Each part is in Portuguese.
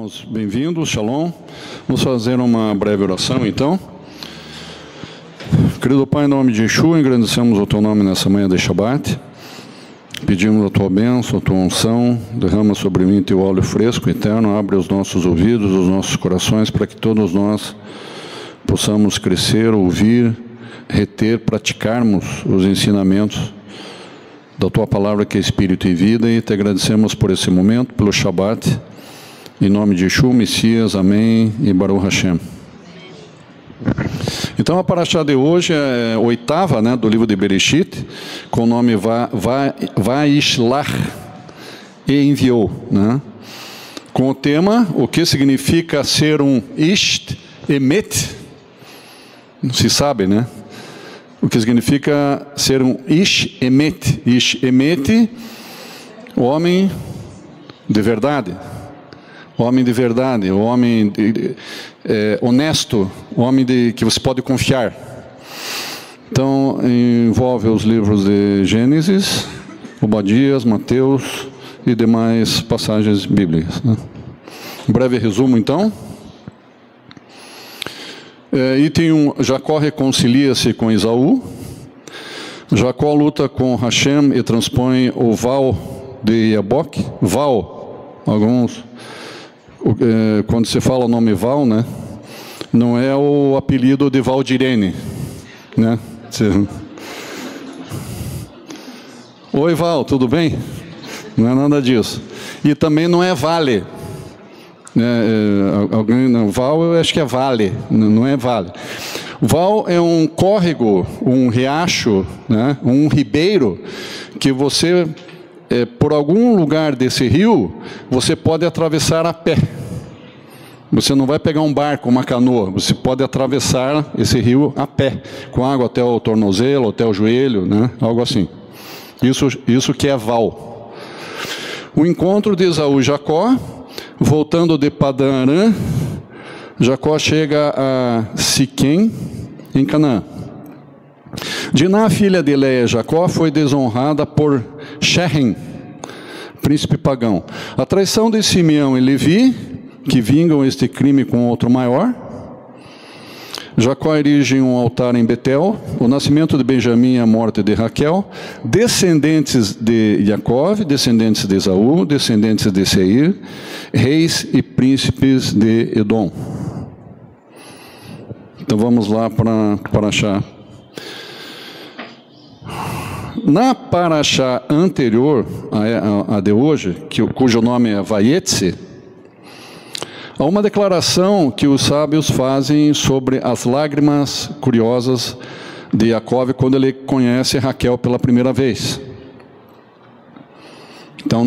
Irmãos, bem-vindos, Shalom. Vamos fazer uma breve oração, então. Querido Pai, em nome de Yeshua, engrandecemos o Teu nome nessa manhã de Shabbat. Pedimos a Tua bênção, a Tua unção, derrama sobre mim Teu óleo fresco, eterno, abre os nossos ouvidos, os nossos corações, para que todos nós possamos crescer, ouvir, reter, praticarmos os ensinamentos da Tua palavra que é Espírito e vida, e Te agradecemos por esse momento, pelo Shabbat. Em nome de Yeshua, Messias, amém, e Baruch Hashem. Então a paraxá de hoje é a oitava, do livro de Bereshit, com o nome Vaishlach, e enviou, com o tema, o que significa ser um Ish Emet, não se sabe, o que significa ser um Ish Emet. Ish Emet, o homem de verdade. O homem de verdade, o homem honesto, o homem que você pode confiar. Então, envolve os livros de Gênesis, Obadias, Mateus e demais passagens bíblicas. Um breve resumo, então. Item 1, Jacó reconcilia-se com Esaú. Jacó luta com Hashem e transpõe o Val de Yaboque. Val, alguns... quando se fala o nome Val, não é o apelido de Valdirene, Oi, Val, tudo bem? Não é nada disso. E também não é Vale. Val eu acho que é Vale, não é Vale. Val é um córrego, um riacho, um ribeiro que você... por algum lugar desse rio, você pode atravessar a pé. Você não vai pegar um barco, uma canoa, você pode atravessar esse rio a pé, com água até o tornozelo, até o joelho, algo assim. Isso que é Val. O encontro de Esaú e Jacó, voltando de Padã Arã, Jacó chega a Siquém, em Canaã. Diná, filha de Leia, Jacó, foi desonrada por Shechem, príncipe pagão. A traição de Simeão e Levi, que vingam este crime com outro maior. Jacó erige um altar em Betel. O nascimento de Benjamim e a morte de Raquel. Descendentes de Jacó, descendentes de Esaú, descendentes de Seir, reis e príncipes de Edom. Então vamos lá para achar. Na paraxá anterior, a de hoje, cujo nome é Vayetze, há uma declaração que os sábios fazem sobre as lágrimas curiosas de Jacó quando ele conhece Raquel pela primeira vez. Então,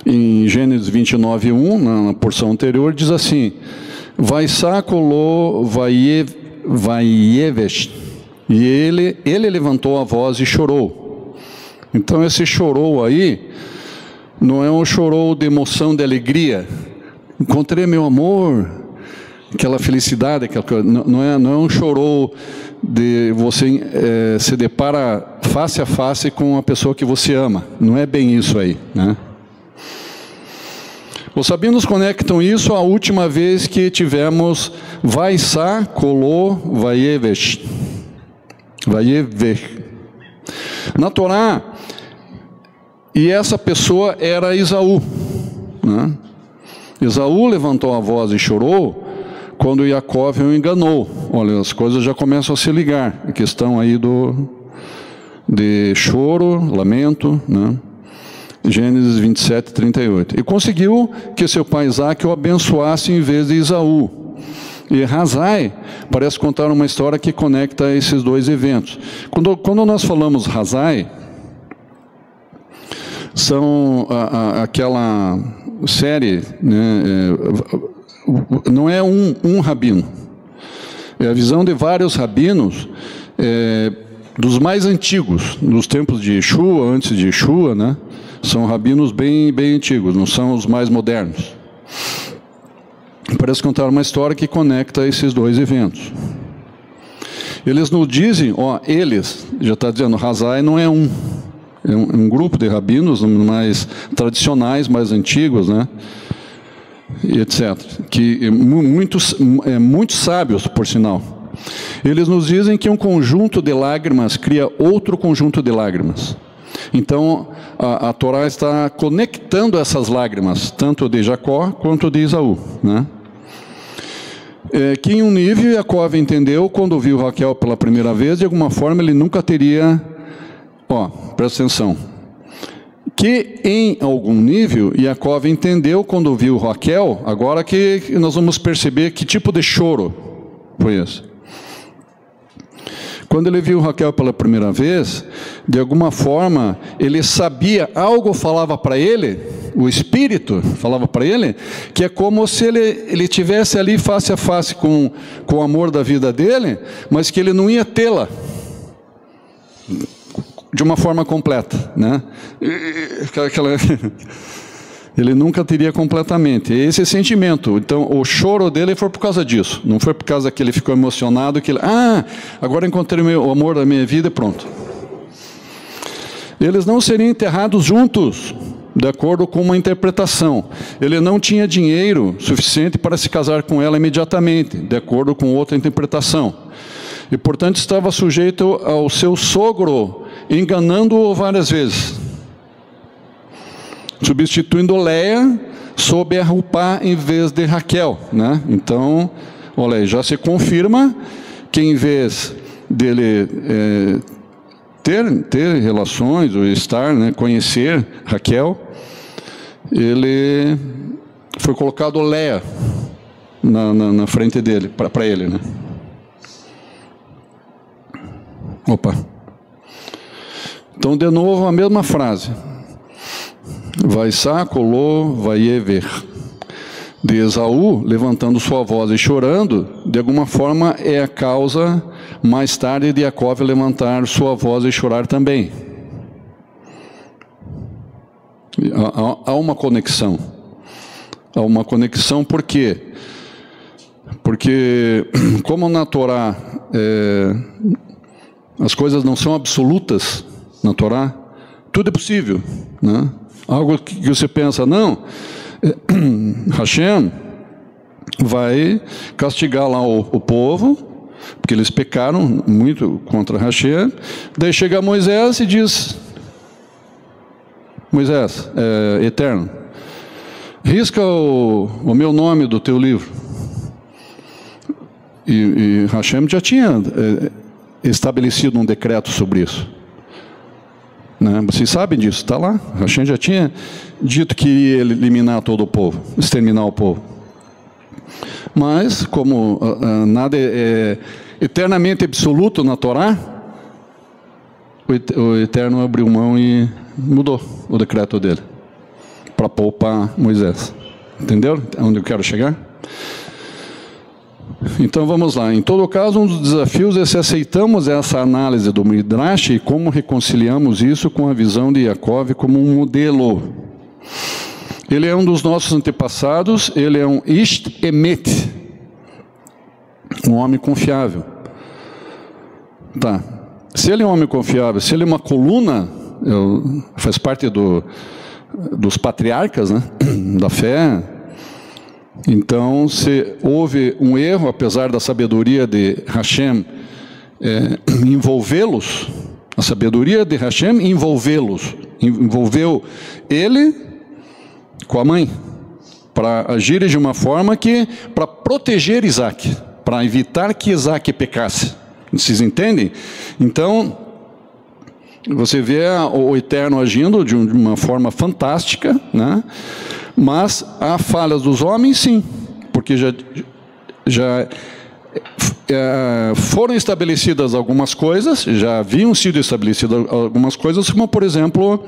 em Gênesis 29:1, na porção anterior, diz assim: Vaisakolo vaievesh. E ele levantou a voz e chorou. Então esse chorou aí, não é um chorou de emoção, de alegria. Encontrei meu amor, aquela felicidade, não é um chorou de você se depara face a face com a pessoa que você ama. Não é bem isso aí, Os sabinos conectam isso à última vez que tivemos Vaisá, Kolô, Vaievesh. Vaiever. Na Torá, e essa pessoa era Esaú. Esaú levantou a voz e chorou quando Jacó o enganou. Olha, as coisas já começam a se ligar. A questão aí de choro, lamento, Gênesis 27:38. E conseguiu que seu pai Isaac o abençoasse em vez de Esaú. E Hazai parece contar uma história que conecta esses dois eventos. Quando nós falamos Hazai, são aquela série, não é um rabino. É a visão de vários rabinos, dos mais antigos, nos tempos de Yeshua, antes de Yeshua, são rabinos bem antigos, não são os mais modernos. Parece contar uma história que conecta esses dois eventos. Eles nos dizem, eles, já está dizendo, Hazai não é um grupo de rabinos mais tradicionais, mais antigos, e etc. Que muitos sábios, por sinal. Eles nos dizem que um conjunto de lágrimas cria outro conjunto de lágrimas. Então, a Torá está conectando essas lágrimas, tanto de Jacó quanto de Esaú, né? Que em um nível Jacó entendeu, quando viu Raquel pela primeira vez, de alguma forma ele nunca teria... presta atenção. Que em algum nível Jacó entendeu, quando viu Raquel, agora que nós vamos perceber que tipo de choro foi esse. Quando ele viu Raquel pela primeira vez, de alguma forma, ele sabia, algo falava para ele, o Espírito falava para ele, que é como se ele tivesse ali face a face com o amor da vida dele, mas que ele não ia tê-la de uma forma completa, né? Ele nunca teria completamente esse sentimento. Então, o choro dele foi por causa disso. Não foi por causa que ele ficou emocionado, que ele, agora encontrei o amor da minha vida e pronto. Eles não seriam enterrados juntos, de acordo com uma interpretação. Ele não tinha dinheiro suficiente para se casar com ela imediatamente, de acordo com outra interpretação. E, portanto, estava sujeito ao seu sogro, enganando-o várias vezes, substituindo Leia sob a Rupá em vez de Raquel, né? Então, olha aí, já se confirma que em vez dele ter relações, ou estar, né, conhecer Raquel, ele foi colocado Leia na frente dele, para ele, né? Opa. Então, de novo, a mesma frase. Vaisá, colou, vaiever. De Esaú, levantando sua voz e chorando, de alguma forma é a causa, mais tarde, de Jacó levantar sua voz e chorar também. Há uma conexão. Há uma conexão por quê? Porque, como na Torá, as coisas não são absolutas na Torá, tudo é possível, né? Algo que você pensa, não, Hashem vai castigar lá o povo, porque eles pecaram muito contra Hashem. Daí chega Moisés e diz, Moisés, eterno, risca o meu nome do teu livro. E Hashem já tinha estabelecido um decreto sobre isso. Né? Vocês sabem disso, está lá. Hashem já tinha dito que iria eliminar todo o povo, exterminar o povo. Mas, como nada é eternamente absoluto na Torá, o Eterno abriu mão e mudou o decreto dele, para poupar Moisés. Entendeu onde eu quero chegar? Então vamos lá. Em todo caso, um dos desafios é se aceitamos essa análise do Midrash e como reconciliamos isso com a visão de Yaakov como um modelo. Ele é um dos nossos antepassados, ele é um Ish Emet, um homem confiável. Tá. Se ele é um homem confiável, se ele é uma coluna, faz parte dos patriarcas, né, da fé. Então, se houve um erro, apesar da sabedoria de Hashem envolvê-los, a sabedoria de Hashem envolveu ele com a mãe, para agir de uma forma para proteger Isaac, para evitar que Isaac pecasse. Vocês entendem? Então, você vê o Eterno agindo de uma forma fantástica, né? Mas há falhas dos homens, sim, porque já foram estabelecidas algumas coisas, já haviam sido estabelecidas algumas coisas, como, por exemplo,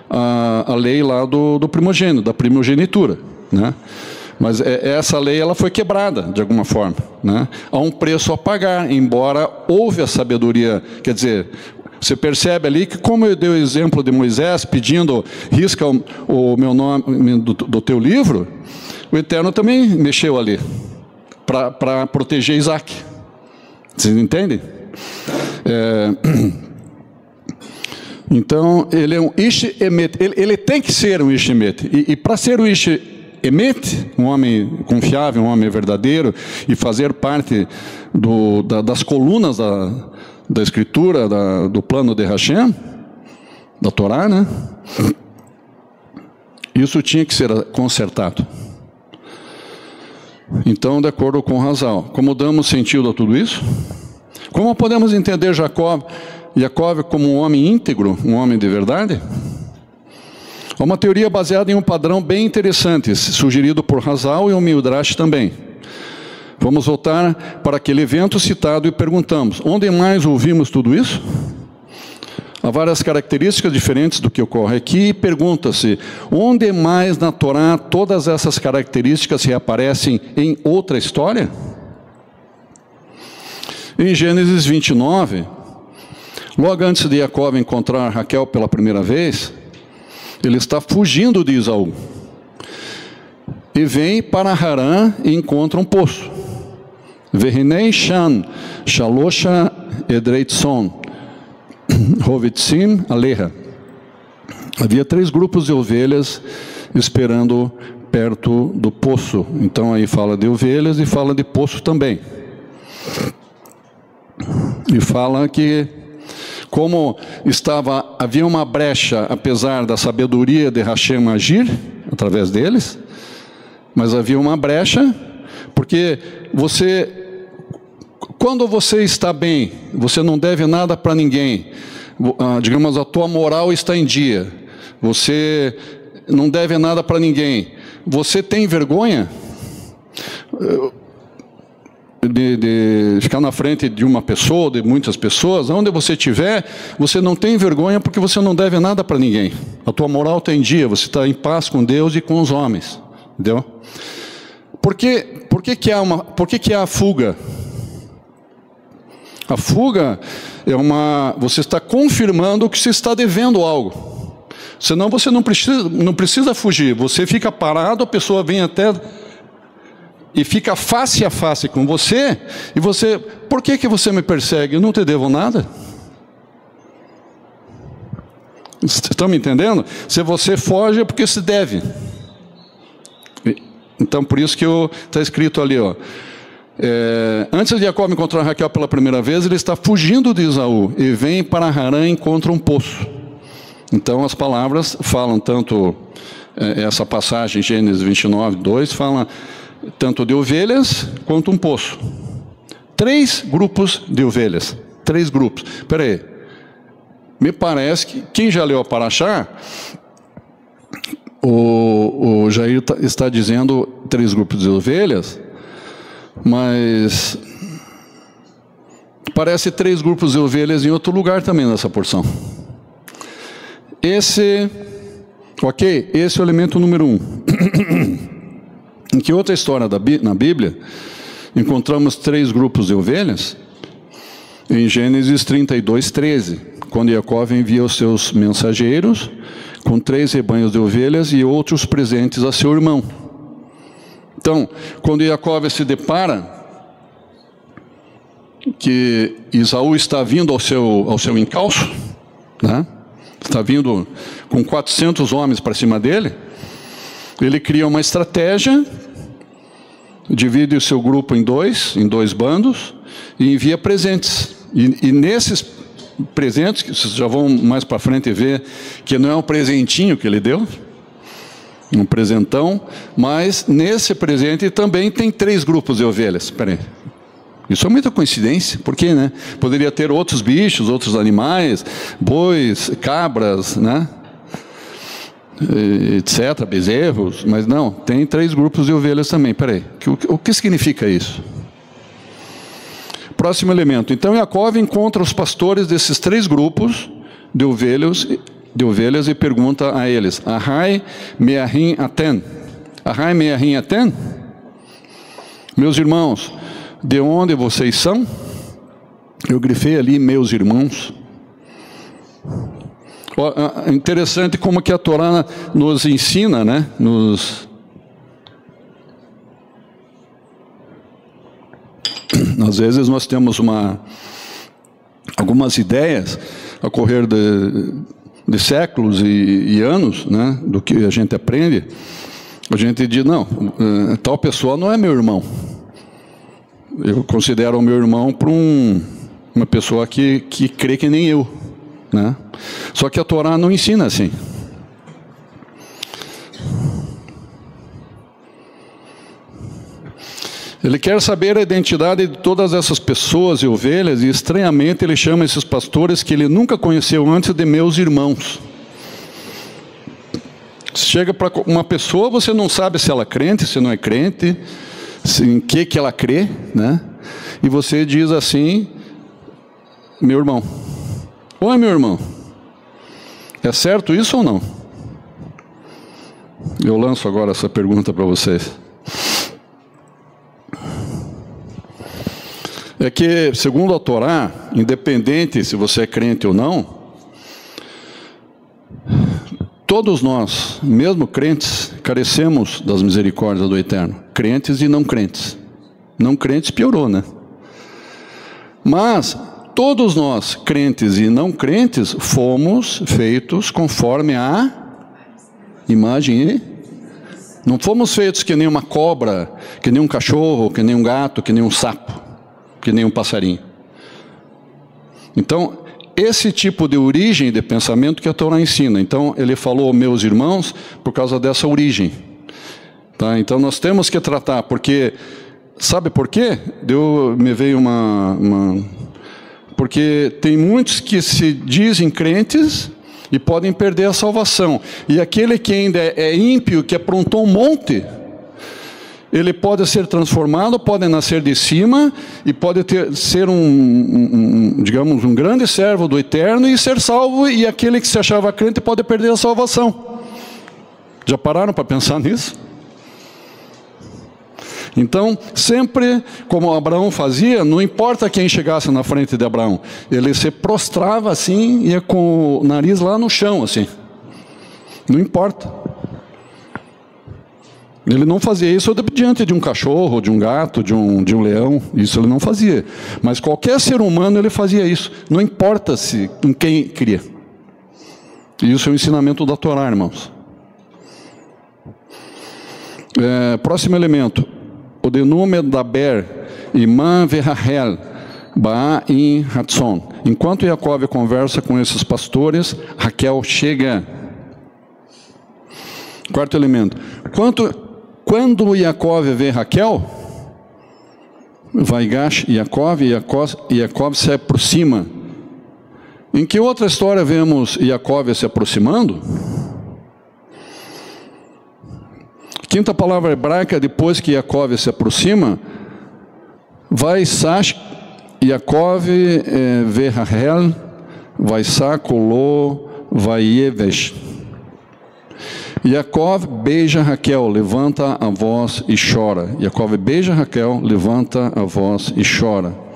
a lei lá do primogênito, da primogenitura, né? Mas essa lei ela foi quebrada, de alguma forma, né? Há um preço a pagar, embora houve a sabedoria, quer dizer... Você percebe ali que, como eu dei o exemplo de Moisés pedindo, risca o meu nome do teu livro, o Eterno também mexeu ali, para proteger Isaac. Vocês entendem? Então, ele é um Ish Emet, ele tem que ser um Ish Emet. E para ser um Ish emet, um homem confiável, um homem verdadeiro, e fazer parte das colunas da Escritura, do plano de Hashem, da Torá, né? Isso tinha que ser consertado. Então, de acordo com Hazal, como damos sentido a tudo isso? Como podemos entender Jacob como um homem íntegro, um homem de verdade? Há uma teoria baseada em um padrão bem interessante, sugerido por Hazal e o Midrash também. Vamos voltar para aquele evento citado e perguntamos, onde mais ouvimos tudo isso? Há várias características diferentes do que ocorre aqui e pergunta-se, onde mais na Torá todas essas características reaparecem em outra história? Em Gênesis 29, logo antes de Jacó encontrar Raquel pela primeira vez, ele está fugindo de Esaú. E vem para Harã e encontra um poço. Vehinei Shan, Shalosha Edreitson, Hovitsim Aleha. Havia 3 grupos de ovelhas esperando perto do poço. Então aí fala de ovelhas e fala de poço também. E fala que como havia uma brecha, apesar da sabedoria de Hashem agir através deles, mas havia uma brecha, porque quando você está bem, você não deve nada para ninguém, digamos, a tua moral está em dia, você não deve nada para ninguém, você tem vergonha de ficar na frente de uma pessoa, de muitas pessoas? Onde você estiver, você não tem vergonha porque você não deve nada para ninguém, a tua moral está em dia, você está em paz com Deus e com os homens, entendeu? Por que há a fuga? A fuga é você está confirmando que você está devendo algo. Senão você não precisa fugir. Você fica parado, a pessoa vem até e fica face a face com você. E você, por que você me persegue? Eu não te devo nada. Estão me entendendo? Se você foge é porque se deve. Então por isso que está escrito ali, ó. Antes de Jacó encontrar Raquel pela primeira vez, ele está fugindo de Esaú e vem para Harã e encontra um poço. Então as palavras falam tanto, essa passagem, Gênesis 29, 2, fala tanto de ovelhas quanto um poço. 3 grupos de ovelhas, 3 grupos. Espera aí, me parece que quem já leu a Parashá, o Jair está dizendo 3 grupos de ovelhas, mas parece 3 grupos de ovelhas em outro lugar também nessa porção. Esse é o elemento número 1. Em que outra história na Bíblia encontramos 3 grupos de ovelhas? Em Gênesis 32, 13, quando Jacó envia os seus mensageiros com 3 rebanhos de ovelhas e outros presentes a seu irmão. Então, quando Jacó se depara que Esaú está vindo ao seu encalço, né? Está vindo com 400 homens para cima dele, ele cria uma estratégia, divide o seu grupo em dois bandos e envia presentes. E nesses presentes, que vocês já vão mais para frente ver que não é um presentinho que ele deu, um presentão, mas nesse presente também tem 3 grupos de ovelhas. Espera aí. Isso é muita coincidência, porque, né? Poderia ter outros bichos, outros animais, bois, cabras, né? Etc., bezerros, mas não, tem 3 grupos de ovelhas também. Espera aí, o que significa isso? Próximo elemento. Então Jacó encontra os pastores desses 3 grupos de ovelhas e pergunta a eles: Ahai meahim aten? Ahai meahim aten? Meus irmãos, de onde vocês são? Eu grifei ali meus irmãos. É interessante como que a Torá nos ensina, né? Às vezes nós temos algumas ideias ao correr de séculos e anos, né? Do que a gente aprende. A gente diz, não, tal pessoa não é meu irmão. Eu considero o meu irmão para uma pessoa que crê que nem eu, né? Só que a Torá não ensina assim. Ele quer saber a identidade de todas essas pessoas e ovelhas, e estranhamente ele chama esses pastores que ele nunca conheceu antes de meus irmãos. Chega para uma pessoa, você não sabe se ela é crente, se não é crente, em que ela crê, né? E você diz assim, meu irmão. Oi, meu irmão. É certo isso ou não? Eu lanço agora essa pergunta para vocês. É que, segundo a Torá, independente se você é crente ou não, todos nós, mesmo crentes, carecemos das misericórdias do Eterno. Crentes e não crentes. Não crentes piorou, né? Mas todos nós, crentes e não crentes, fomos feitos conforme a imagem e... Não fomos feitos que nem uma cobra, que nem um cachorro, que nem um gato, que nem um sapo, que nem um passarinho. Então, esse tipo de origem de pensamento que a Torá ensina. Então, ele falou, meus irmãos, por causa dessa origem. Tá? Então, nós temos que tratar, porque... Sabe por quê? Me veio porque tem muitos que se dizem crentes e podem perder a salvação. E aquele que ainda é ímpio, que aprontou um monte, ele pode ser transformado, pode nascer de cima e pode ser digamos, um grande servo do Eterno e ser salvo, e aquele que se achava crente pode perder a salvação. Já pararam para pensar nisso? Então, sempre, como Abraão fazia, não importa quem chegasse na frente de Abraão, ele se prostrava assim, ia com o nariz lá no chão, assim. Não importa. Ele não fazia isso diante de um cachorro, de um gato, de um leão. Isso ele não fazia. Mas qualquer ser humano ele fazia isso. Não importa em quem cria. Isso é o ensinamento da Torá, irmãos. Próximo elemento. O denume Daber, Imã Verrahel, Baá in Hatson. Enquanto Jacob conversa com esses pastores, Raquel chega. Quarto elemento. Quando Jacob vê Raquel, Vaigash Jacob, e Jacob se aproxima. Em que outra história vemos Jacob se aproximando? Quinta palavra hebraica, depois que Jacob se aproxima, Vaisash Jacob Verrahel, Vaisakolô, Vaievesh. Jacob beija Raquel, levanta a voz e chora. Jacob beija Raquel, levanta a voz e chora.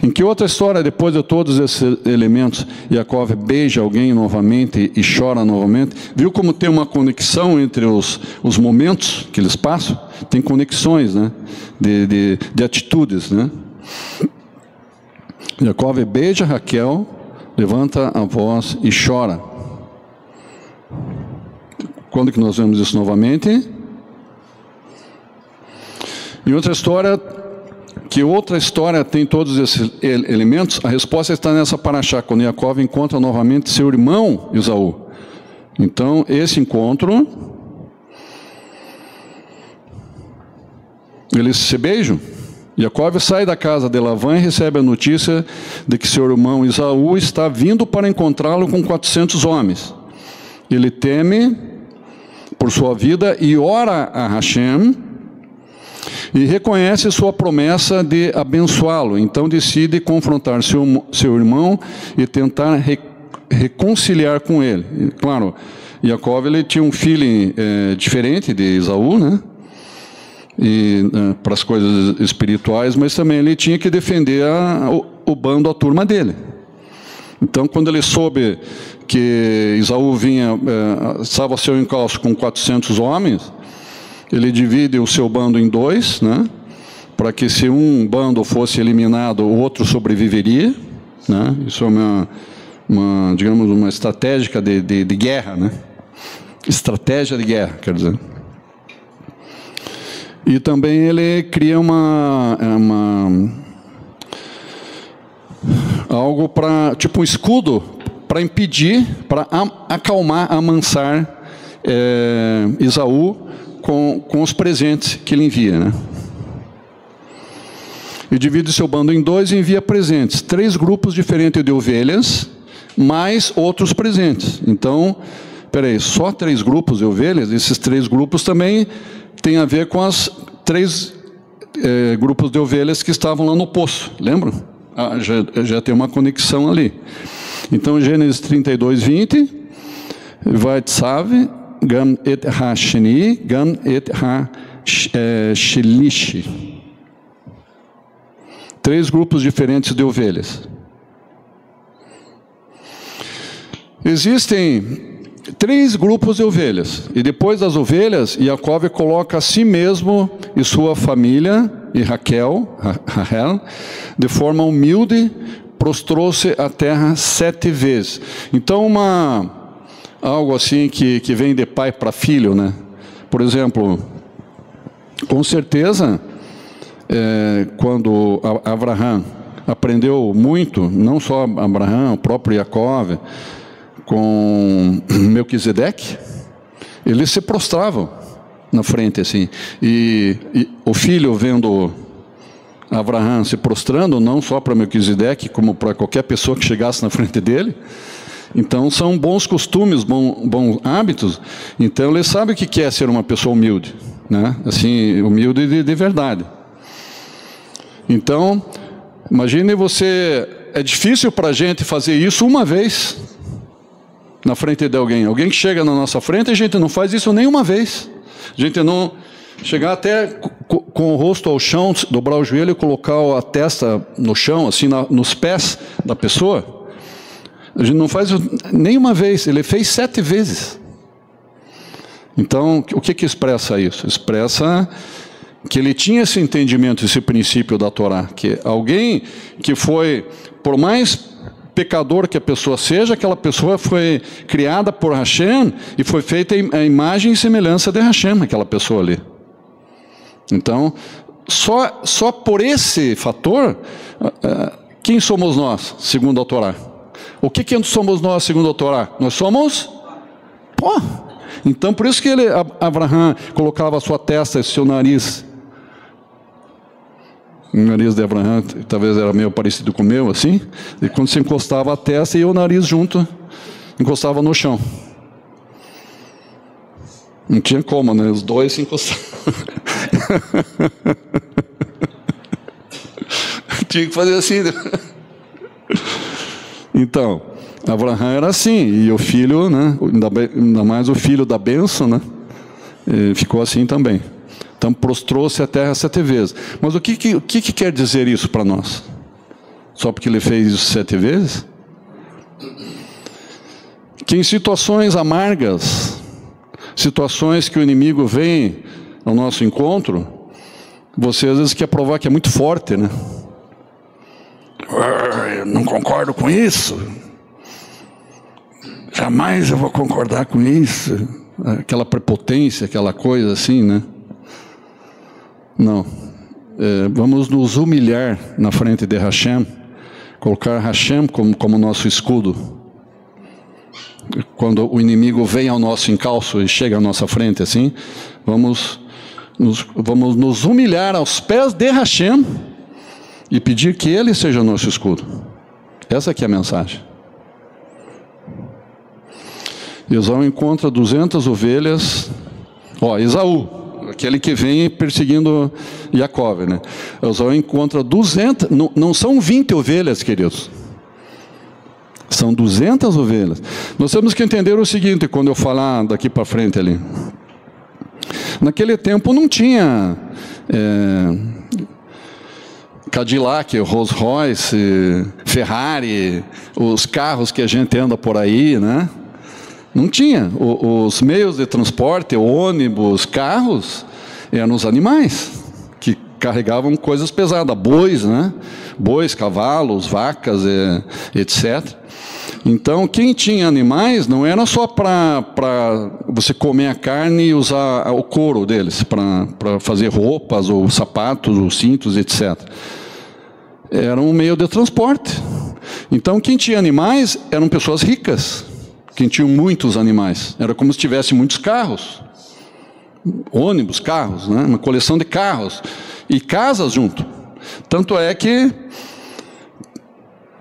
Em que outra história, depois de todos esses elementos, Jacob beija alguém novamente e chora novamente? Viu como tem uma conexão entre os momentos que eles passam? Tem conexões, né? De atitudes, né? Jacob beija Raquel, levanta a voz e chora. Quando que nós vemos isso novamente? Em outra história, que outra história tem todos esses elementos, a resposta está nessa paraxá, quando Jacob encontra novamente seu irmão Esaú. Então, esse encontro, eles se beijam. Jacob sai da casa de Labã e recebe a notícia de que seu irmão Esaú está vindo para encontrá-lo com 400 homens. Ele teme por sua vida e ora a Hashem e reconhece sua promessa de abençoá-lo. Então decide confrontar seu irmão e tentar reconciliar com ele. E, claro, Jacob ele tinha um feeling diferente de Esaú, né? Para as coisas espirituais, mas também ele tinha que defender o bando, a turma dele. Então, quando ele soube que Esaú estava ao seu encalço com 400 homens, ele divide o seu bando em dois, né? Para que se um bando fosse eliminado, o outro sobreviveria, né? Isso é digamos, uma estratégia de guerra, né? Estratégia de guerra, quer dizer. E também ele cria algo para, tipo um escudo, para impedir, para acalmar, amansar Esaú com os presentes que ele envia, né? E divide seu bando em dois e envia presentes. 3 grupos diferentes de ovelhas, mais outros presentes. Então, peraí, só 3 grupos de ovelhas? Esses 3 grupos também têm a ver com as 3 grupos de ovelhas que estavam lá no poço. Lembram? Já tem uma conexão ali. Então, Gênesis 32, 20. Vaitzav, Gam et ha-sheni, Gam et ha-shelishi. 3 grupos diferentes de ovelhas. Existem 3 grupos de ovelhas. E depois das ovelhas, Jacó coloca a si mesmo e sua família, e Raquel, de forma humilde, prostrou-se à terra 7 vezes. Então, algo assim que vem de pai para filho, né? Por exemplo, com certeza, quando Abraão aprendeu muito, não só Abraão, o próprio Jacó, com Melquisedeque, eles se prostravam na frente assim, e o filho vendo Abraão se prostrando, não só para Melquisedeque, como para qualquer pessoa que chegasse na frente dele. Então são bons costumes, bons hábitos. Então ele sabe o que é ser uma pessoa humilde, né? Assim, humilde de verdade. Então, imagine você, é difícil para a gente fazer isso uma vez na frente de alguém. Alguém que chega na nossa frente, a gente não faz isso nem uma vez. A gente não chegar até com o rosto ao chão, dobrar o joelho e colocar a testa no chão, assim, nos pés da pessoa. A gente não faz nem uma vez, ele fez 7 vezes. Então, o que expressa isso? Expressa que ele tinha esse entendimento, esse princípio da Torá, que alguém que foi, por mais pecador que a pessoa seja, aquela pessoa foi criada por Hashem e foi feita a imagem e semelhança de Hashem, aquela pessoa ali. Então, só por esse fator, quem somos nós, segundo a Torá? O que somos nós, segundo a Torá? Nós somos pó. Então, por isso que Abraão colocava a sua testa e seu nariz. O nariz de Abraão talvez era meio parecido com o meu, assim. E quando se encostava a testa e o nariz junto, encostava no chão. Não tinha como, né? Os dois se encostavam. Tinha que fazer assim, né? Então, Abraão era assim, e o filho, né? Ainda mais o filho da bênção, né? Ficou assim também. Então, prostrou-se à terra 7 vezes. Mas o que quer dizer isso para nós? Só porque ele fez isso 7 vezes? Que em situações amargas, situações que o inimigo vem ao nosso encontro, você às vezes quer provar que é muito forte, né? Eu não concordo com isso. Jamais eu vou concordar com isso. Aquela prepotência, aquela coisa assim, né? Não. Vamos nos humilhar na frente de Hashem, colocar Hashem como nosso escudo. Quando o inimigo vem ao nosso encalço e chega à nossa frente assim, vamos nos humilhar aos pés de Hashem e pedir que Ele seja nosso escudo. Essa aqui é a mensagem. Esaú encontra 200 ovelhas. Esaú, aquele que vem perseguindo Jacó, né? Esaú encontra 200, não são 20 ovelhas, queridos. São 200 ovelhas. Nós temos que entender o seguinte, quando eu falar daqui para frente ali. Naquele tempo não tinha Cadillac, Rolls Royce, Ferrari, os carros que a gente anda por aí, né? Não tinha. Os meios de transporte, ônibus, carros, eram os animais que carregavam coisas pesadas, bois, né? Bois, cavalos, vacas, etc. Então, quem tinha animais não era só para você comer a carne e usar o couro deles, para fazer roupas, ou sapatos, ou cintos, etc. Era um meio de transporte. Então, quem tinha animais eram pessoas ricas, quem tinha muitos animais. Era como se tivesse muitos carros, ônibus, carros, né? Uma coleção de carros e casas junto. Tanto é que...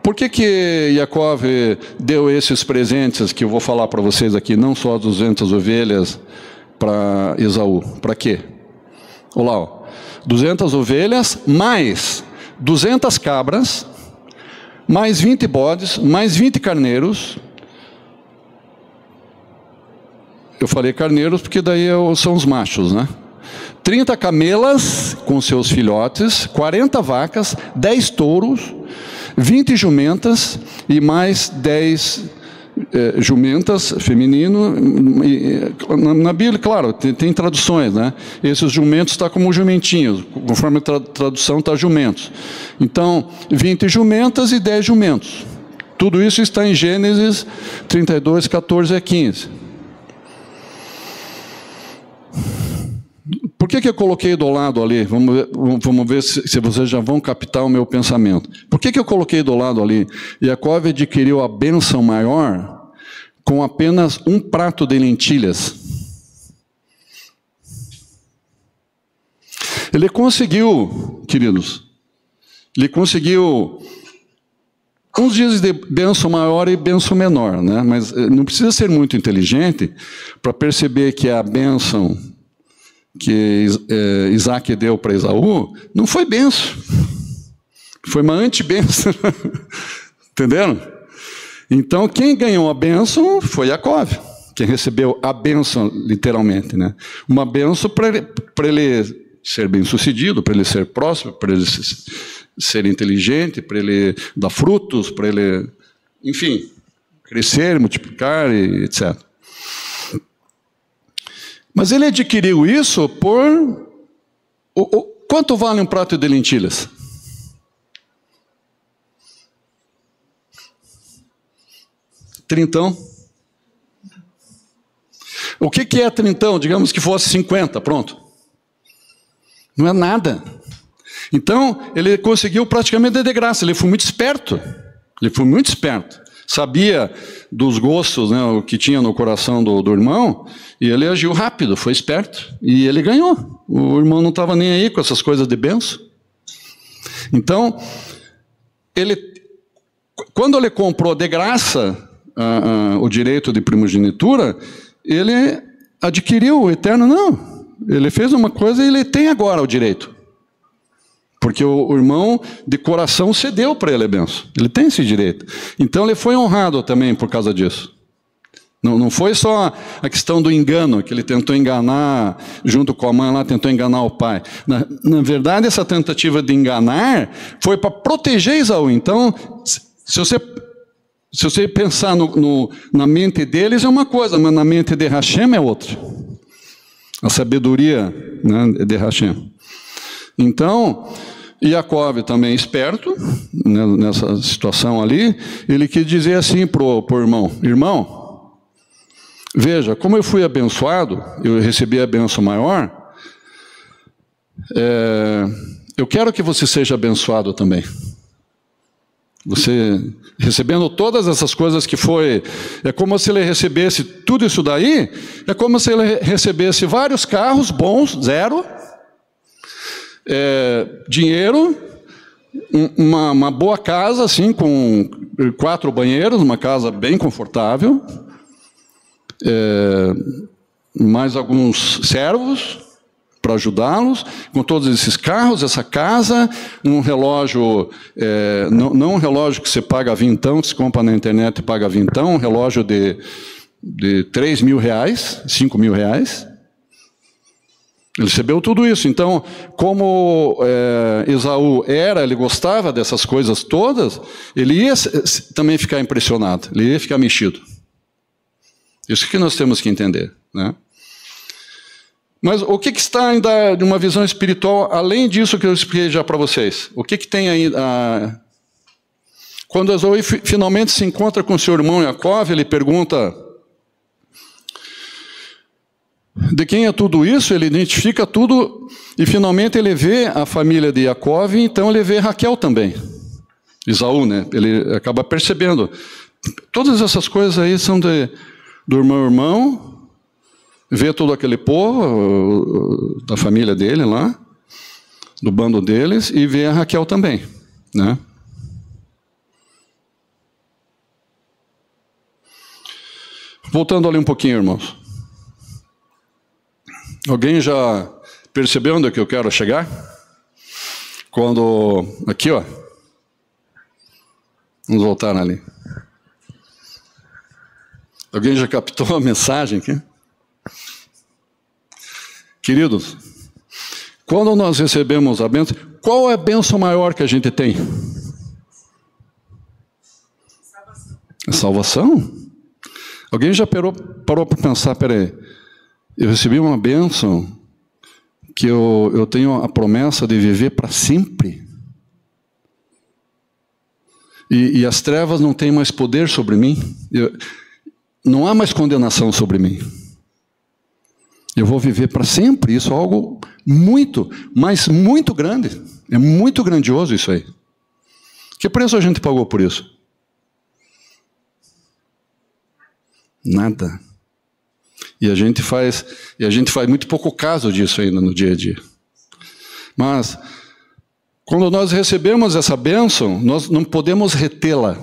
Por que Yaakov deu esses presentes que eu vou falar para vocês aqui, não só 200 ovelhas para Esaú? Para quê? Olha lá, ó. 200 ovelhas, mais 200 cabras, mais 20 bodes, mais 20 carneiros. Eu falei carneiros porque daí são os machos, né? 30 camelas com seus filhotes, 40 vacas, 10 touros, 20 jumentas e mais 10 jumentas feminino. Na Bíblia, claro, tem traduções, né? Esses jumentos estão como jumentinhos, conforme a tradução está jumentos. Então, 20 jumentas e 10 jumentos. Tudo isso está em Gênesis 32, 14 a 15. Por que eu coloquei do lado ali? Vamos ver se vocês já vão captar o meu pensamento. Por que eu coloquei do lado ali? Yaakov adquiriu a bênção maior com apenas um prato de lentilhas. Ele conseguiu, queridos, ele conseguiu uns dias de bênção maior e bênção menor, né? Mas não precisa ser muito inteligente para perceber que a bênção que Isaac deu para Esaú, não foi benção, foi uma anti-benção. Entenderam? Então, quem ganhou a bênção foi Yaakov, quem recebeu a bênção, literalmente, né? Uma bênção para ele ser bem-sucedido, para ele ser próspero, para ele ser inteligente, para ele dar frutos, para ele, enfim, crescer, multiplicar, etc. Mas ele adquiriu isso por... Quanto vale um prato de lentilhas? Trintão. O que é trintão? Digamos que fosse 50, pronto. Não é nada. Então, ele conseguiu praticamente de graça. Ele foi muito esperto. Ele foi muito esperto. Sabia dos gostos, né, o que tinha no coração do irmão, e ele agiu rápido, foi esperto, e ele ganhou. O irmão não estava nem aí com essas coisas de benção. Então, quando ele comprou de graça o direito de primogenitura, ele adquiriu o eterno, não. Ele fez uma coisa e ele tem agora o direito. Porque o irmão de coração cedeu para ele a bênção. Ele tem esse direito. Então ele foi honrado também por causa disso. Não foi só a questão do engano, que ele tentou enganar, junto com a mãe lá, tentou enganar o pai. Na verdade, essa tentativa de enganar foi para proteger Esaú. Então, se você pensar na mente deles é uma coisa, mas na mente de Hashem é outra. A sabedoria, né, de Hashem. Então, Yaakov também esperto, né, nessa situação ali, ele quis dizer assim para o irmão: irmão, veja, como eu fui abençoado, eu recebi a bênção maior, eu quero que você seja abençoado também. Você, recebendo todas essas coisas que foi, é como se ele recebesse tudo isso daí, é como se ele recebesse vários carros bons, 0, dinheiro, uma boa casa, assim, com 4 banheiros, uma casa bem confortável, mais alguns servos para ajudá-los, com todos esses carros, essa casa, um relógio, não um relógio que você paga vintão, que se compra na internet e paga vintão, um relógio de 3 mil reais, 5 mil reais. Ele recebeu tudo isso. Então, como Esaú ele gostava dessas coisas todas, ele ia também ficar impressionado, ele ia ficar mexido. Isso que nós temos que entender, né? Mas o que está ainda de uma visão espiritual, além disso que eu expliquei já para vocês? O que tem aí Quando Esaú finalmente se encontra com seu irmão Jacó, ele pergunta: de quem é tudo isso? Ele identifica tudo e finalmente ele vê a família de Jacó, e então ele vê Raquel também. Esaú, né? Ele acaba percebendo. Todas essas coisas aí são do meu irmão, vê todo aquele povo, da família dele lá, do bando deles, e vê a Raquel também, né? Voltando ali um pouquinho, irmãos. Alguém já percebeu onde é que eu quero chegar? Quando... Aqui, ó. Vamos voltar ali. Alguém já captou a mensagem aqui? Queridos, quando nós recebemos a bênção, qual é a bênção maior que a gente tem? Salvação. A salvação? Alguém já parou para pensar, peraí, eu recebi uma bênção que eu tenho a promessa de viver para sempre? E as trevas não têm mais poder sobre mim? Não há mais condenação sobre mim. Eu vou viver para sempre. Isso é algo muito, mas muito grande. É muito grandioso isso aí. Que preço a gente pagou por isso? Nada. E a gente faz muito pouco caso disso ainda no dia a dia. Mas, quando nós recebemos essa bênção, nós não podemos retê-la.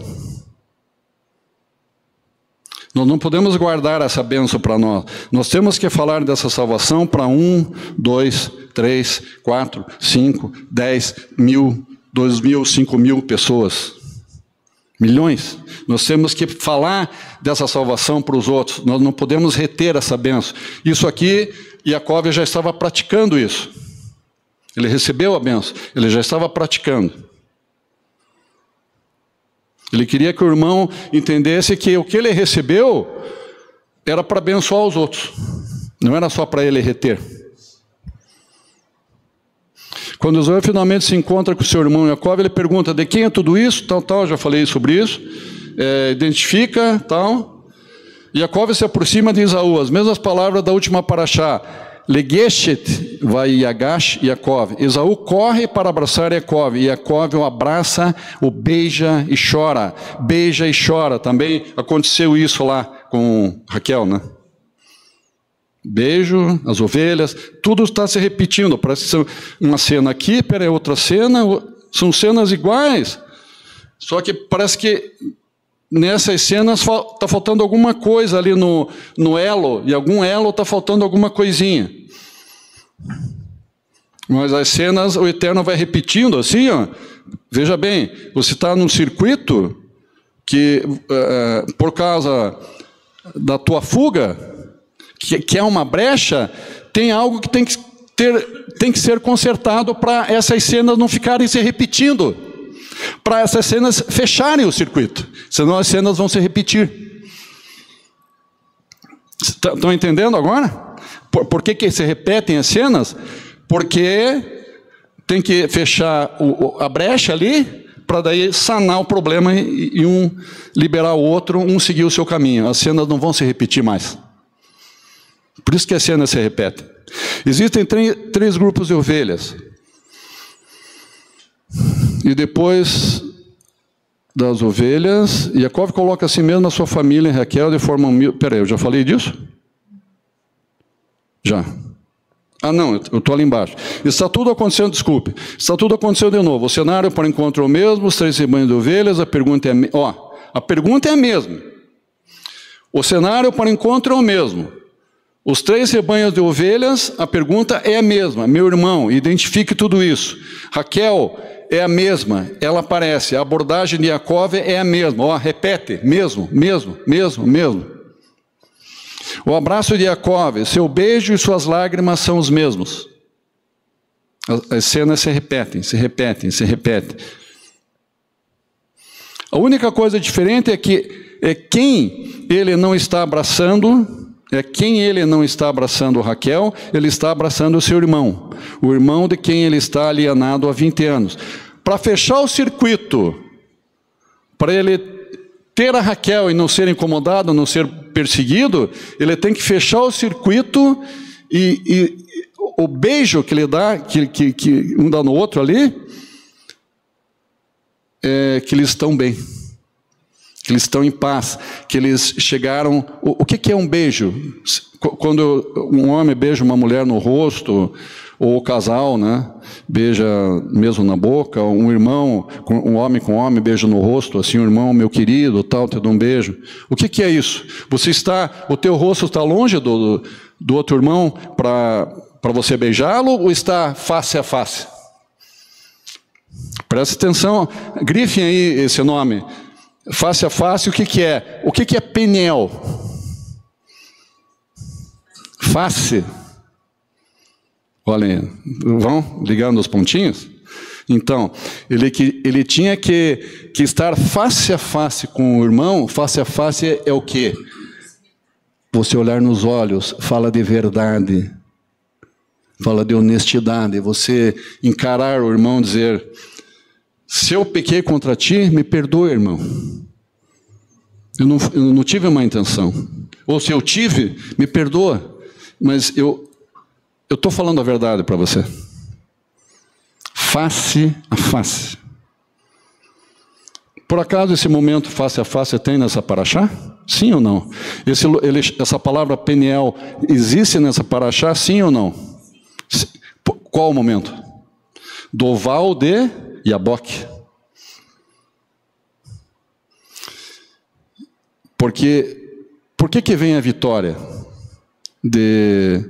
Nós não podemos guardar essa bênção para nós. Nós temos que falar dessa salvação para 1, 2, 3, 4, 5, 10 mil, 2 mil, 5 mil pessoas. Milhões. Nós temos que falar dessa salvação para os outros. Nós não podemos reter essa bênção. Isso aqui, Jacó já estava praticando isso. Ele recebeu a bênção, ele já estava praticando. Ele queria que o irmão entendesse que o que ele recebeu era para abençoar os outros. Não era só para ele reter. Quando Esaú finalmente se encontra com seu irmão Jacó, ele pergunta: de quem é tudo isso? Tal, já falei sobre isso. Identifica, tal. Jacó se aproxima de Esaú, as mesmas palavras da última paraxá. Legeshet vai Yagash Jacó. Esaú corre para abraçar Jacó, e Jacó o abraça, o beija e chora. Beija e chora. Também aconteceu isso lá com Raquel, né? Beijo, as ovelhas, tudo está se repetindo. Parece ser uma cena aqui, peraí, outra cena, são cenas iguais. Só que parece que nessas cenas está faltando alguma coisa ali no elo, e algum elo está faltando alguma coisinha. Mas as cenas, o Eterno vai repetindo assim, ó. Veja bem, você está num circuito que, por causa da tua fuga, que é uma brecha, tem algo que tem que ser consertado para essas cenas não ficarem se repetindo, para essas cenas fecharem o circuito, senão as cenas vão se repetir. Estão entendendo agora? Por que se repetem as cenas? Porque tem que fechar a brecha ali, para daí sanar o problema e um liberar o outro, um seguir o seu caminho. As cenas não vão se repetir mais. Por isso que as cenas se repetem. Existem três grupos de ovelhas. E depois das ovelhas, Jacó coloca assim mesmo a sua família em Raquel de forma humilde. Peraí, eu já falei disso? Já. Ah, não, eu estou ali embaixo. Está tudo acontecendo, desculpe. Está tudo acontecendo de novo. O cenário para o encontro é o mesmo, os 3 rebanhos de ovelhas, a pergunta é a mesma. O cenário para o encontro é o mesmo. Os 3 rebanhos de ovelhas, a pergunta é a mesma. Meu irmão, identifique tudo isso. Raquel é a mesma, ela aparece. A abordagem de Jacó é a mesma. Repete, mesmo. O abraço de Jacó, seu beijo e suas lágrimas são os mesmos. As cenas se repetem. A única coisa diferente é que quem ele não está abraçando... quem ele não está abraçando Raquel, ele está abraçando o seu irmão. O irmão de quem ele está alienado há 20 anos. Para fechar o circuito, para ele ter a Raquel e não ser incomodado, não ser perseguido, ele tem que fechar o circuito e o beijo que ele dá, que um dá no outro ali, é que eles estão bem, que eles estão em paz, que eles chegaram... O que é um beijo? Quando um homem beija uma mulher no rosto, ou o casal, né, beija mesmo na boca, um irmão, um homem com homem beija no rosto, assim, um irmão, meu querido, tal, te dou um beijo. O que é isso? O teu rosto está longe do outro irmão para você beijá-lo, ou está face a face? Presta atenção, grifem aí esse nome. Face a face, o que é? O que é peniel? Face. Olhem, vão ligando os pontinhos? Então, ele tinha que estar face a face com o irmão. Face a face é o quê? Você olhar nos olhos, fala de verdade, fala de honestidade, você encarar o irmão, dizer: se eu pequei contra ti, me perdoa, irmão. Eu não tive má intenção. Ou se eu tive, me perdoa. Mas eu estou falando a verdade para você. Face a face. Por acaso esse momento face a face tem nessa paraxá? Sim ou não? Essa palavra peniel existe nessa paraxá? Sim ou não? Qual o momento? Do Val de Yaboque. Por que vem a vitória de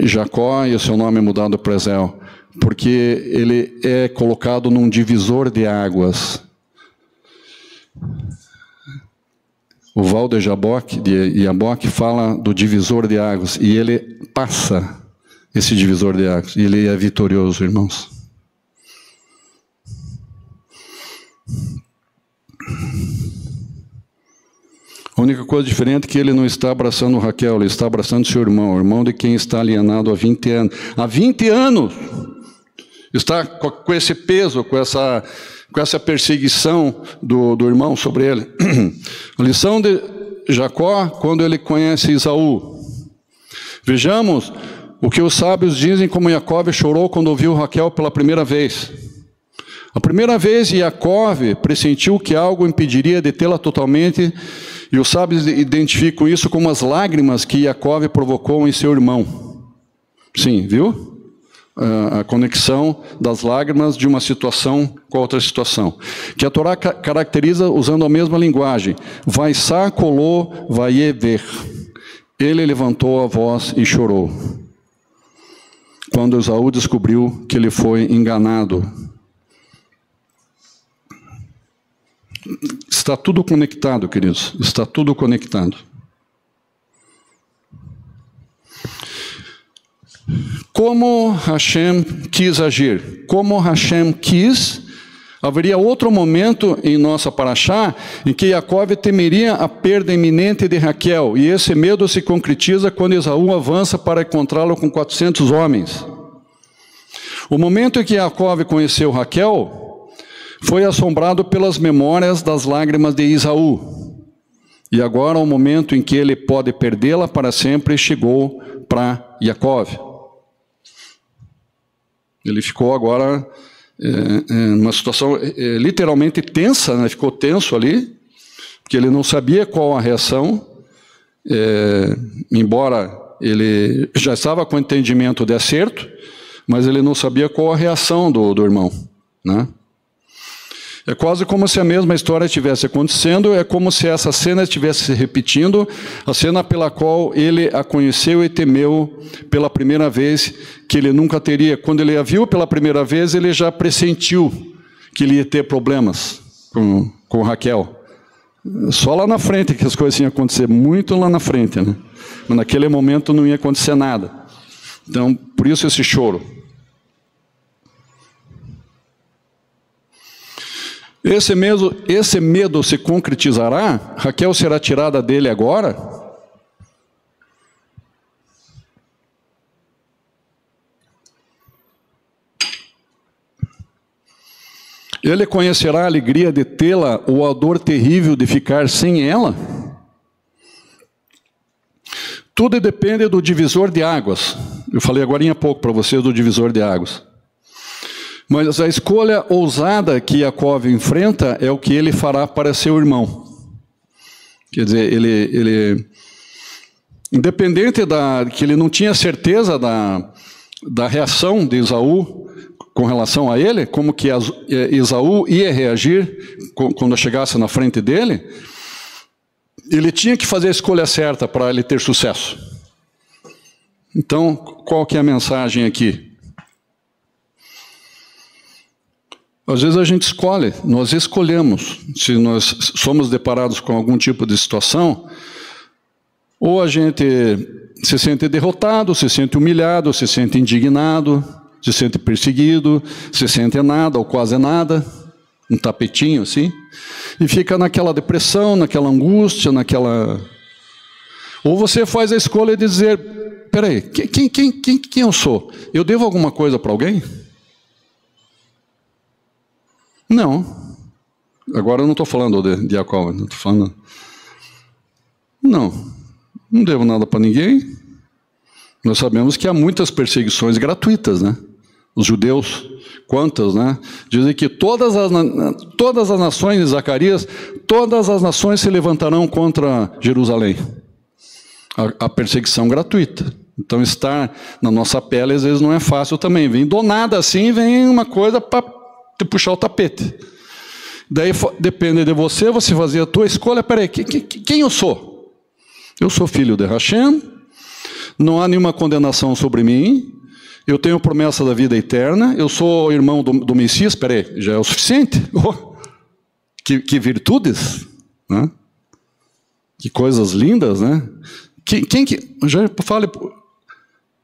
Jacó e o seu nome é mudado para Ezel? Porque ele é colocado num divisor de águas. O Val de Yaboque fala do divisor de águas, e ele passa esse divisor de águas, e ele é vitorioso, irmãos. A única coisa diferente é que ele não está abraçando Raquel, ele está abraçando seu irmão, o irmão de quem está alienado há 20 anos. Há 20 anos! Está com esse peso, com essa perseguição do irmão sobre ele. A lição de Jacó, quando ele conhece Esaú. Vejamos o que os sábios dizem, como Jacó chorou quando ouviu Raquel pela primeira vez. A primeira vez, Jacó pressentiu que algo impediria de tê-la totalmente, e os sábios identificam isso como as lágrimas que Jacó provocou em seu irmão. Sim, viu? A conexão das lágrimas de uma situação com outra situação. Que a Torá caracteriza usando a mesma linguagem. Vaisá koló vayever. Ele levantou a voz e chorou. Quando Esaú descobriu que ele foi enganado. Está tudo conectado, queridos. Está tudo conectado. Como Hashem quis agir? Como Hashem quis, haveria outro momento em nossa paraxá em que Jacó temeria a perda iminente de Raquel, e esse medo se concretiza quando Esaú avança para encontrá-lo com 400 homens. O momento em que Jacó conheceu Raquel foi assombrado pelas memórias das lágrimas de Esaú. E agora o momento em que ele pode perdê-la para sempre chegou para Jacó. Ele ficou agora numa situação literalmente tensa, né? Ficou tenso ali, porque ele não sabia qual a reação, embora ele já estava com entendimento de acerto, mas ele não sabia qual a reação do irmão, né? É quase como se a mesma história estivesse acontecendo, é como se essa cena estivesse se repetindo, a cena pela qual ele a conheceu e temeu pela primeira vez, que ele nunca teria. Quando ele a viu pela primeira vez, ele já pressentiu que ele ia ter problemas com Raquel. Só lá na frente que as coisas iam acontecer, muito lá na frente, né? Mas naquele momento não ia acontecer nada. Então, por isso esse choro. Esse medo se concretizará? Raquel será tirada dele agora? Ele conhecerá a alegria de tê-la ou a dor terrível de ficar sem ela? Tudo depende do divisor de águas. Eu falei agora há pouco para vocês do divisor de águas. Mas a escolha ousada que Jacó enfrenta é o que ele fará para seu irmão. Quer dizer, ele independente que ele não tinha certeza da reação de Esaú com relação a ele, como que Esaú ia reagir quando chegasse na frente dele, ele tinha que fazer a escolha certa para ele ter sucesso. Então, qual que é a mensagem aqui? Às vezes a gente escolhe, nós escolhemos, se nós somos deparados com algum tipo de situação, ou a gente se sente derrotado, se sente humilhado, se sente indignado, se sente perseguido, se sente nada ou quase nada, um tapetinho assim, e fica naquela depressão, naquela angústia, naquela... Ou você faz a escolha de dizer, peraí, quem eu sou? Eu devo alguma coisa para alguém? Não. Agora eu não estou falando de Jacó, não estou falando... Não devo nada para ninguém. Nós sabemos que há muitas perseguições gratuitas, né? Os judeus, quantas, né? Dizem que todas as nações de Zacarias, todas as nações se levantarão contra Jerusalém. A perseguição gratuita. Então estar na nossa pele às vezes não é fácil também. Vem do nada assim, vem uma coisa para te puxar o tapete. Daí depende de você fazer a tua escolha. Peraí, quem eu sou? Eu sou filho de Hashem, não há nenhuma condenação sobre mim, eu tenho promessa da vida eterna, eu sou irmão do Messias, peraí, já é o suficiente? Oh, que virtudes, né? Que coisas lindas, né? Já fale, o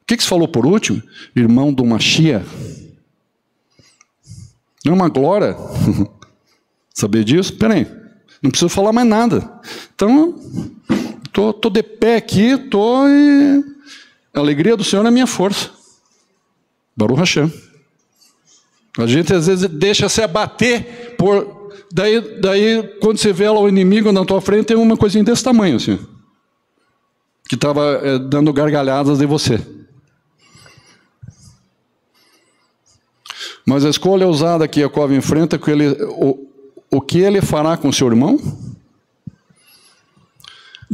que se falou por último? Irmão do Mashiach. Não é uma glória saber disso? Peraí, não preciso falar mais nada. Então... Estou de pé aqui, e a alegria do Senhor é a minha força. Baruch Hashem. A gente às vezes deixa se abater por... Daí quando você vê lá o inimigo na tua frente, tem uma coisinha desse tamanho, assim, que estava dando gargalhadas de você. Mas a escolha ousada que Jacó enfrenta, o que ele fará com seu irmão?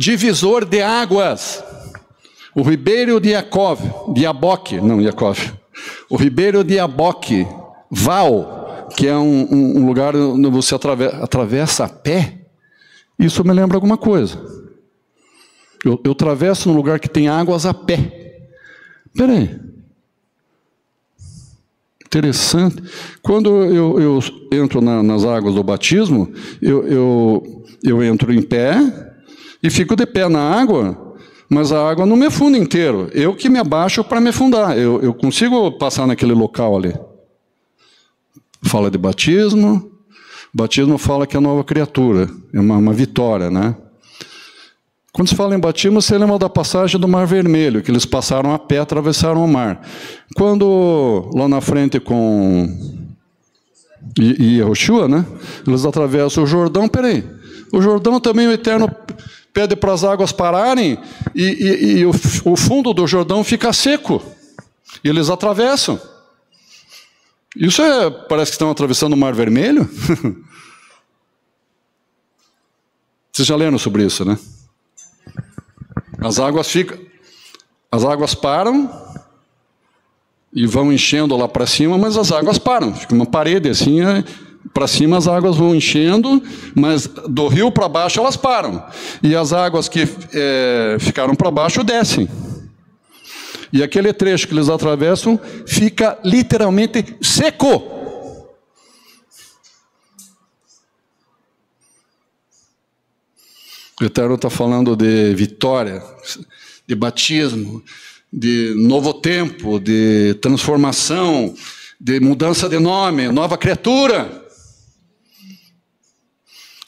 Divisor de águas, o ribeiro de Jaboque, o ribeiro de Jaboque, Val, que é um lugar onde você atravessa a pé. Isso me lembra alguma coisa. Eu atravesso num lugar que tem águas a pé. Peraí. Interessante. Quando eu entro nas águas do batismo, eu entro em pé, e fico de pé na água, mas a água não me afunda inteiro. Eu que me abaixo para me afundar. Eu consigo passar naquele local ali. Fala de batismo. Batismo fala que é nova criatura. É uma vitória, né? Quando se fala em batismo, você lembra da passagem do Mar Vermelho, que eles passaram a pé, atravessaram o mar. Quando, lá na frente com Yehoshua, né? Eles atravessam o Jordão, peraí. O Jordão também, o Eterno pede para as águas pararem e o fundo do Jordão fica seco. E eles atravessam. Isso parece que estão atravessando o Mar Vermelho. Vocês já leram sobre isso, né? As águas param e vão enchendo lá para cima, mas as águas param. Fica uma parede assim, para cima as águas vão enchendo, mas do rio para baixo elas param. E as águas que ficaram para baixo descem. E aquele trecho que eles atravessam fica literalmente seco. O Eterno está falando de vitória, de batismo, de novo tempo, de transformação, de mudança de nome, nova criatura.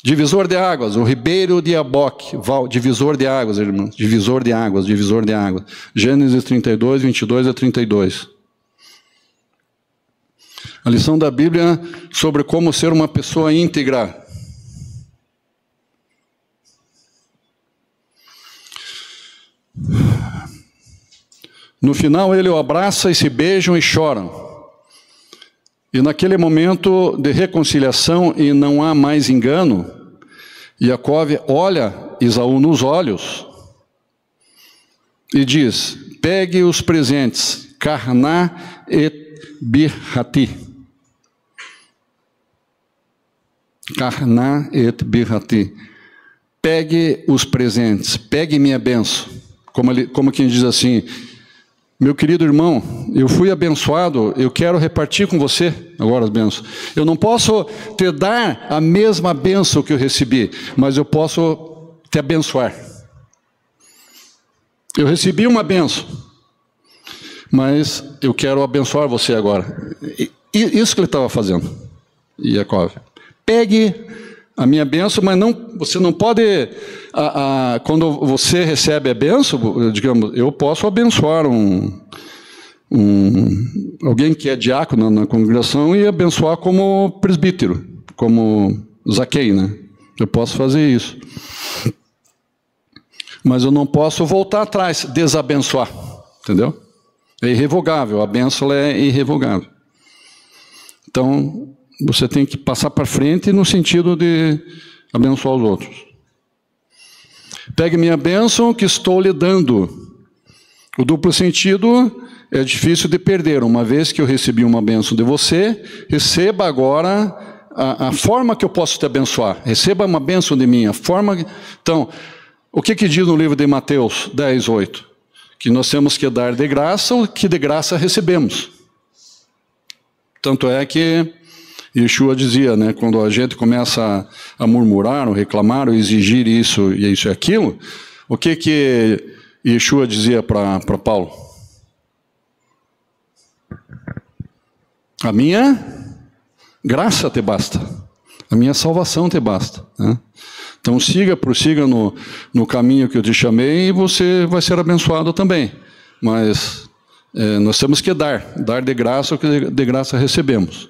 Divisor de águas, o ribeiro de Jaboque, divisor de águas, irmãos, divisor de águas, divisor de águas. Gênesis 32, 22 a 32. A lição da Bíblia sobre como ser uma pessoa íntegra. No final ele o abraça e se beijam e choram. E naquele momento de reconciliação e não há mais engano, Yaakov olha Esaú nos olhos e diz: pegue os presentes, Karná et Birhati. Karná et Birhati. Pegue os presentes, pegue minha bênção. Como quem diz assim: meu querido irmão, eu fui abençoado, eu quero repartir com você agora as bênçãos. Eu não posso te dar a mesma bênção que eu recebi, mas eu posso te abençoar. Eu recebi uma bênção, mas eu quero abençoar você agora. Isso que ele estava fazendo, Yaakov. Pegue a minha bênção, mas você não pode, quando você recebe a bênção, digamos, eu posso abençoar alguém que é diácono na congregação e abençoar como presbítero, como Zaqueu, né? Eu posso fazer isso. Mas eu não posso voltar atrás, desabençoar, entendeu? É irrevogável, a bênção é irrevogável. Então, você tem que passar para frente no sentido de abençoar os outros. Pegue minha bênção que estou lhe dando. O duplo sentido é difícil de perder. Uma vez que eu recebi uma bênção de você, receba agora a forma que eu posso te abençoar. Receba uma bênção de mim. Então, o que diz no livro de Mateus 10:8? Que nós temos que dar de graça o que de graça recebemos. Tanto é que Yeshua dizia, né, quando a gente começa a murmurar, ou reclamar, ou exigir isso e isso e aquilo, o que Yeshua dizia para Paulo? A minha graça te basta, a minha salvação te basta, né? Então prossiga no caminho que eu te chamei e você vai ser abençoado também. Mas nós temos que dar de graça o que de graça recebemos.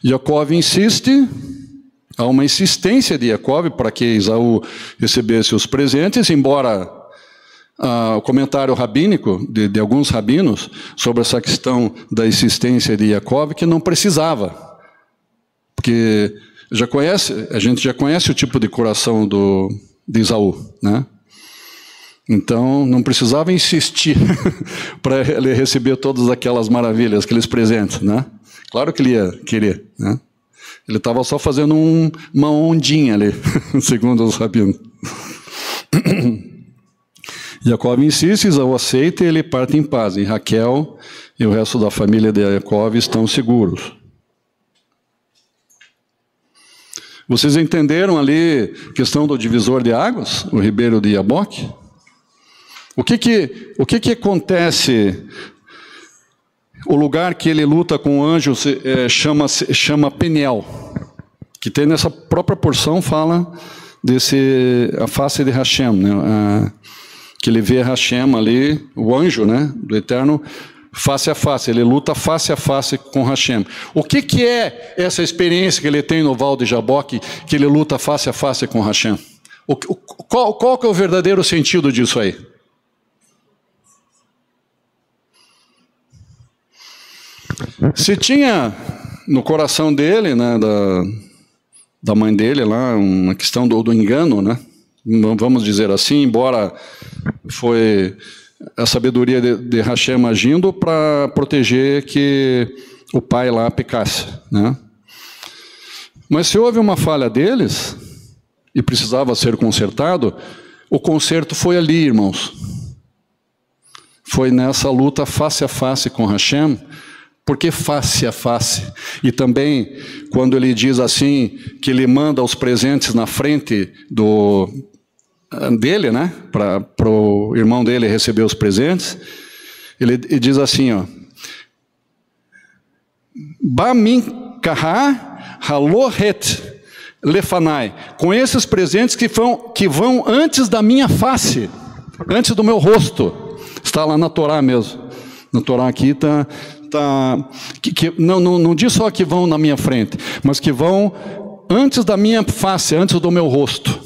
Yaakov insiste, há uma insistência de Yaakov para que Esaú recebesse os presentes, embora o comentário rabínico de alguns rabinos sobre essa questão da insistência de Yaakov, que não precisava, porque a gente já conhece o tipo de coração de Esaú, né? Então, não precisava insistir para ele receber todas aquelas maravilhas, aqueles presentes, né? Claro que ele ia querer, né? Ele estava só fazendo uma ondinha ali, segundo os rabinos. Yaakov insiste, Esaú aceita e ele parte em paz. E Raquel e o resto da família de Yaakov estão seguros. Vocês entenderam ali a questão do divisor de águas, o ribeiro de Jaboque? O que acontece? O lugar que ele luta com o anjo chama Peniel, que tem nessa própria porção, fala a face de Hashem, né? Que ele vê Hashem ali, o anjo, né, do Eterno, face a face, ele luta face a face com Hashem. O que é essa experiência que ele tem no Val de Jaboque, que ele luta face a face com Hashem? Qual que é o verdadeiro sentido disso aí? Se tinha no coração dele, né, da mãe dele lá, uma questão do engano, né? Vamos dizer assim, embora foi a sabedoria de Hashem agindo para proteger que o pai lá pecasse, né? Mas se houve uma falha deles e precisava ser consertado, o conserto foi ali, irmãos. Foi nessa luta face a face com Hashem. Por que face a face? E também, quando ele diz assim, que ele manda os presentes na frente dele, né? Para o irmão dele receber os presentes, ele diz assim, ó, Ba min kaha halohet lefanai, com esses presentes que vão antes da minha face, antes do meu rosto. Está lá na Torá mesmo. Na Torá aqui não diz só que vão na minha frente, mas que vão antes da minha face, antes do meu rosto.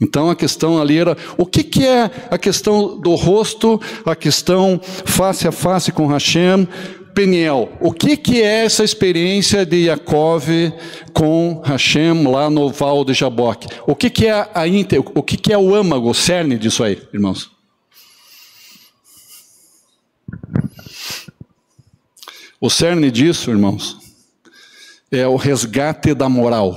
Então a questão ali era, o que é a questão do rosto, a questão face a face com Hashem, Peniel? O que é essa experiência de Yaakov com Hashem lá no Val de Jaboque? O que é o âmago, o cerne disso aí, irmãos? O cerne disso, irmãos, é o resgate da moral.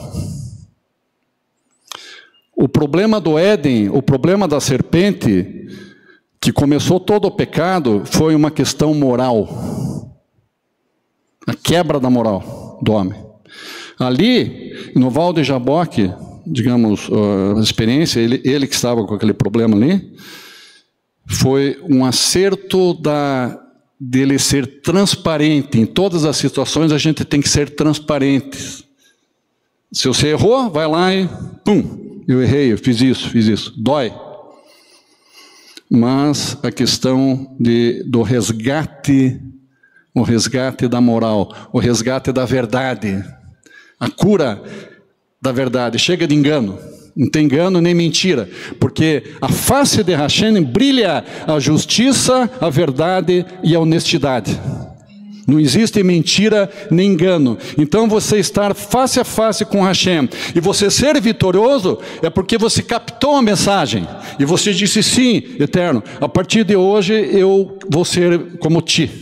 O problema do Éden, o problema da serpente, que começou todo o pecado, foi uma questão moral. A quebra da moral do homem. Ali, no Val de Jaboque, digamos, a experiência, ele que estava com aquele problema ali, foi um acerto dele ser transparente. Em todas as situações a gente tem que ser transparente. Se você errou, vai lá e pum, eu errei, eu fiz isso. Dói. Mas a questão do resgate, o resgate da moral, o resgate da verdade, a cura da verdade. Chega de engano. Não tem engano nem mentira, porque a face de Hashem brilha a justiça, a verdade e a honestidade. Não existe mentira nem engano. Então você estar face a face com Hashem e você ser vitorioso é porque você captou a mensagem e você disse sim, Eterno, a partir de hoje eu vou ser como tu.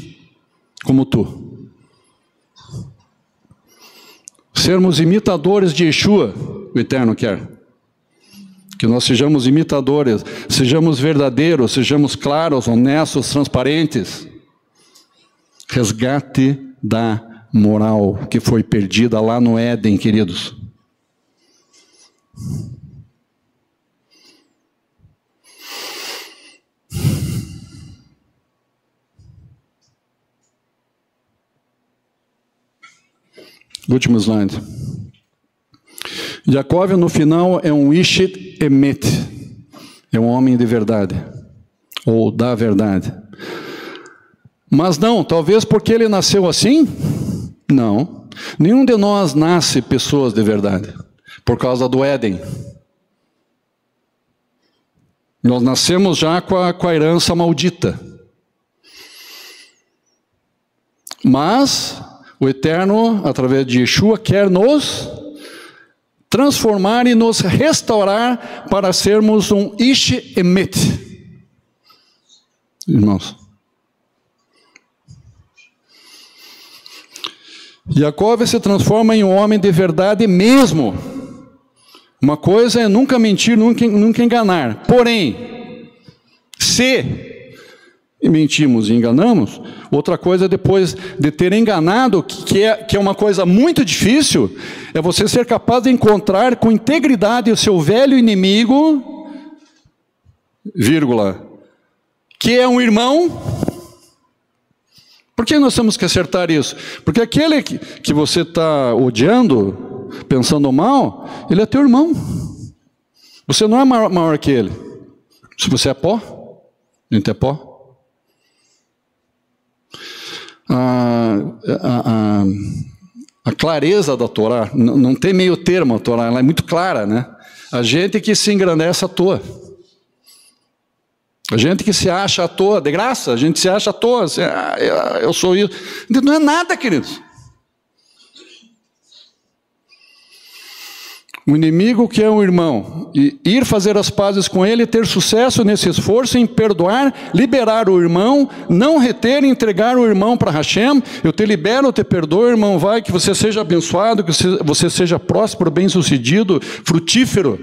Sermos imitadores de Yeshua, o Eterno quer. Que nós sejamos imitadores, sejamos verdadeiros, sejamos claros, honestos, transparentes. Resgate da moral que foi perdida lá no Éden, queridos. Último slide. Yaakov, no final, é um Ish Emet, é um homem de verdade, ou da verdade. Mas não, talvez porque ele nasceu assim? Não. Nenhum de nós nasce pessoas de verdade, por causa do Éden. Nós nascemos já com a herança maldita. Mas o Eterno, através de Yeshua, quer nos transformar e nos restaurar para sermos um Ish Emet. Irmãos. Yaakov se transforma em um homem de verdade mesmo. Uma coisa é nunca mentir, nunca enganar. Porém, se mentimos e enganamos, outra coisa depois de ter enganado, que é uma coisa muito difícil, é você ser capaz de encontrar com integridade o seu velho inimigo, vírgula, que é um irmão. Por que nós temos que acertar isso? Porque aquele que você está odiando, pensando mal, ele é teu irmão. Você não é maior que ele. Se você é pó, a gente é pó. A clareza da Torá, não tem meio termo a Torá, ela é muito clara, né? A gente que se engrandece à toa. A gente que se acha à toa, de graça, a gente se acha à toa, assim, eu sou isso. Não é nada, queridos. O inimigo que é um irmão, e ir fazer as pazes com ele, ter sucesso nesse esforço em perdoar, liberar o irmão, não reter e entregar o irmão para Hashem. Eu te libero, eu te perdoo, irmão, vai, que você seja abençoado, que você seja próspero, bem-sucedido, frutífero.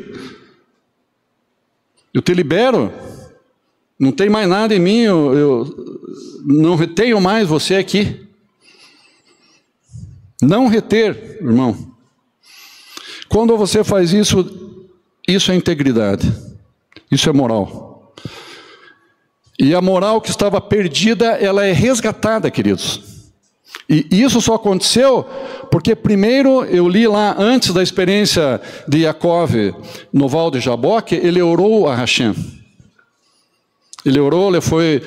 Eu te libero. Não tem mais nada em mim, eu não retenho mais você aqui. Não reter, irmão. Quando você faz isso, isso é integridade. Isso é moral. E a moral que estava perdida, ela é resgatada, queridos. E isso só aconteceu porque primeiro eu li lá, antes da experiência de Yaakov no Val de Jaboque, ele orou a Hashem. Ele orou, ele foi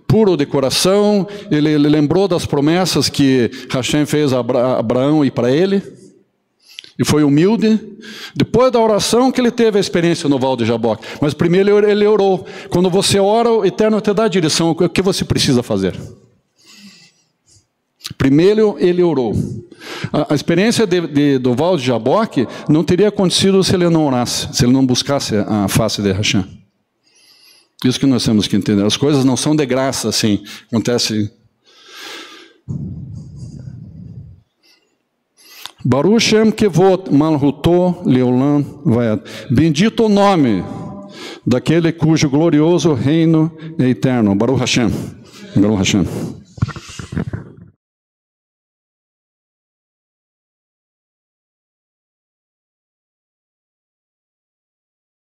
puro de coração, ele lembrou das promessas que Hashem fez a Abraão e para ele, e foi humilde. Depois da oração que ele teve a experiência no Val de Jaboque. Mas primeiro ele orou. Quando você ora, o Eterno te dá a direção, o que você precisa fazer. Primeiro ele orou. A experiência do Val de Jaboque não teria acontecido se ele não orasse, se ele não buscasse a face de Hashem. Isso que nós temos que entender. As coisas não são de graça, assim. Acontece. Baruch Shem Kevot Malhuto Leolam Vayad. Bendito o nome daquele cujo glorioso reino é eterno. Baruch Hashem. Baruch Hashem.